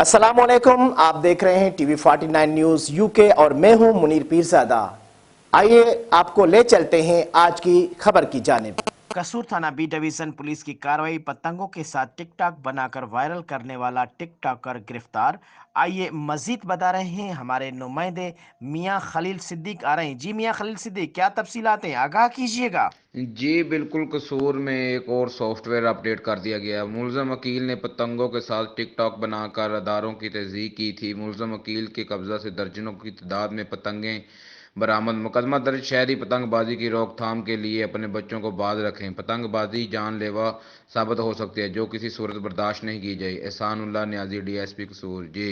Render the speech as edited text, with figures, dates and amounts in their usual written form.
अस्सलाम वालेकुम, आप देख रहे हैं टीवी 49 न्यूज यूके और मैं हूं मुनीर पीरजादा। आइए आपको ले चलते हैं आज की खबर की जानिब। कसूर थाना बी डिवीजन पुलिस की कार्रवाई, पतंगों के साथ टिकटॉक बनाकर वायरल करने वाला टिकटॉकर गिरफ्तार। आइए मजीद बता रहे हैं हमारे नुमाइंदे मियां खलील सिद्दीक आ रहे हैं। जी मियां खलील सिद्दीक, क्या तफसीलात हैं, आगाह कीजिएगा। जी बिल्कुल। कसूर में एक और सॉफ्टवेयर अपडेट कर दिया गया है। मुलजम वकील ने पतंगों के साथ टिकटॉक बनाकर अदारों की तस्दीक की थी। मुलजम वकील के कब्जा से दर्जनों की तादाद में पतंगें बरामद। मुकदमा दर्ज। शहरी पतंगबाजी की रोकथाम के लिए अपने बच्चों को बाज रखें। पतंगबाजी जानलेवा साबित हो सकती है, जो किसी सूरत बर्दाश्त नहीं की जाए। एहसानुल्लाह न्याजी, DSP कसूर। जी।